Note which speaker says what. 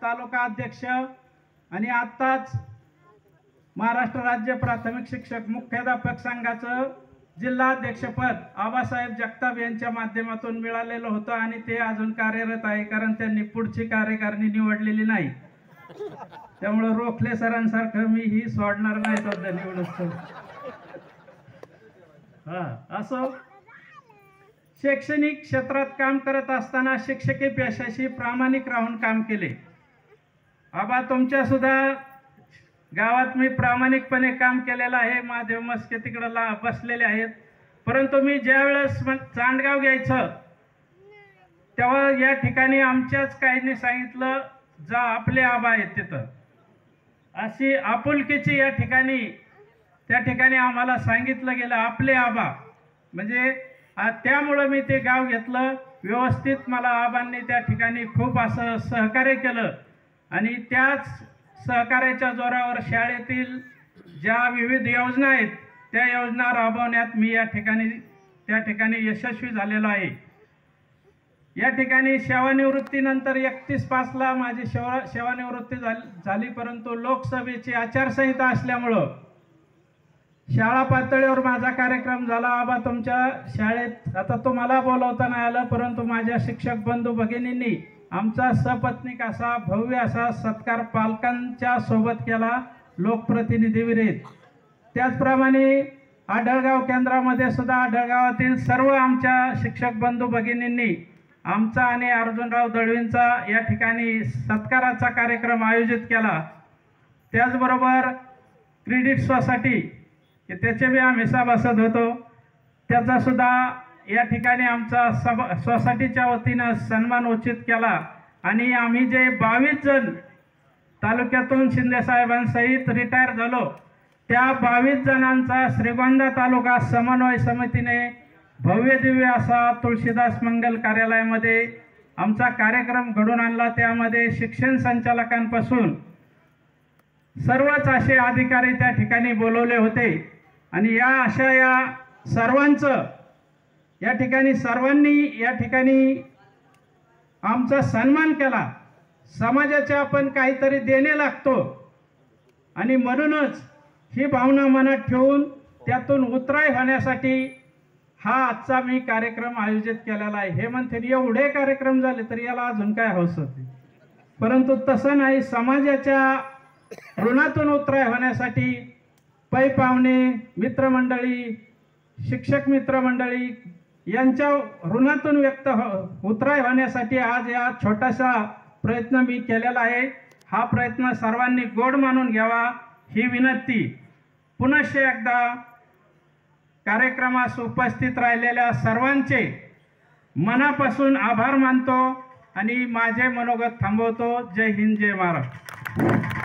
Speaker 1: तालुका अध्यक्ष आणि आत्ताच महाराष्ट्र राज्य प्राथमिक शिक्षक मुख्याध्यापक संघाचं जिल्हाध्यक्षपद आबासाहेब जगताप यांच्या माध्यमातून मिळालेलं होतं आणि ते अजून कार्यरत आहे, कारण त्यांनी पुढची कार्यकारिणी निवडलेली नाही. त्यामुळे रोखले सरांसारखं मी ही सोडणार नाही सध्या निवडून. असो, शैक्षणिक क्षेत्रात काम करत असताना शिक्षकी पेशाशी प्रामाणिक राहून काम केले. आबा तुमच्या सुद्धा गावात मी प्रामाणिकपणे काम केलेलं आहे. महादेव मस्के तिकडे बसलेले आहेत. परंतु मी ज्या वेळेस चांडगाव घ्यायचं तेव्हा या ठिकाणी आमच्याच काहींनी सांगितलं जा आपले आबा आहेत तिथं, अशी आपुलकीची या ठिकाणी त्या ठिकाणी आम्हाला सांगितलं गेलं आपले आबा. म्हणजे त्यामुळं मी ते गाव घेतलं. व्यवस्थित मला आबांनी त्या ठिकाणी खूप असं सहकार्य केलं आणि त्याच सहकार्याच्या जोरावर शाळेतील ज्या विविध योजना आहेत त्या योजना राबवण्यात मी त्या ठिकाणी यशस्वी झालेलो आहे. या ठिकाणी सेवानिवृत्तीनंतर 31/5 माझी सेवानिवृत्ती झाली. परंतु लोकसभेची आचारसंहिता असल्यामुळं शाळा पातळीवर माझा कार्यक्रम झाला. आबा तुमच्या शाळेत आता तुम्हाला बोलवता नाही आलं, परंतु माझ्या शिक्षक बंधू भगिनींनी आमचा सपत्नीक असा भव्य असा सत्कार पालकांच्या सोबत केला, लोकप्रतिनिधी विरहित. त्याचप्रमाणे आढळगाव केंद्रामध्ये सुद्धा आढळगावातील सर्व आमच्या शिक्षक बंधू भगिनींनी आमचा आणि अर्जुनराव दळवींचा या ठिकाणी सत्काराचा कार्यक्रम आयोजित केला. त्याचबरोबर क्रेडिट सोसायटी त्याचे बी आम्ही सभासद होतो, त्याचा सुद्धा या ठिकाणी आमचा सोसायटीच्या वतीनं सन्मान उचित केला. आणि आम्ही जे 22 जण तालुक्यातून शिंदे साहेबांसहित रिटायर झालो त्या 22 जणांचा श्रीगोंदा तालुका समन्वय समितीने भव्य दिव्य असा तुळशीदास मंगल कार्यालयामध्ये आमचा कार्यक्रम घडून आणला. त्यामध्ये शिक्षण संचालकांपासून सर्वच असे अधिकारी त्या ठिकाणी बोलवले होते आणि या सर्वांचं या ठिकाणी सर्वांनी या ठिकाणी आमचा सन्मान केला. समाजाचे आपण काहीतरी देणे लागतो आणि म्हणूनच ही भावना मनात ठेवून त्यातून उतराई होण्यासाठी हा आजचा मी कार्यक्रम आयोजित केलेला आहे. हे म्हणते एवढे कार्यक्रम झाले तरी याला अजून काय हौस होती, परंतु तसं नाही. समाजाच्या ऋणातून उतराई होण्यासाठी पै पाहुणे मित्रमंडळी शिक्षक मित्रमंडळी यांच्या ऋणातून उतराई होण्यासाठी आज या छोटासा प्रयत्न मी केलेला आहे. हा प्रयत्न सर्वांनी गोड मानून घ्यावा ही विनंती. पुनश्च एकदा कार्यक्रमास उपस्थित राहिलेल्या सर्वांचे मनापासून आभार मानतो आणि माझे मनोगत थांबवतो. जय हिंद, जय महाराष्ट्र.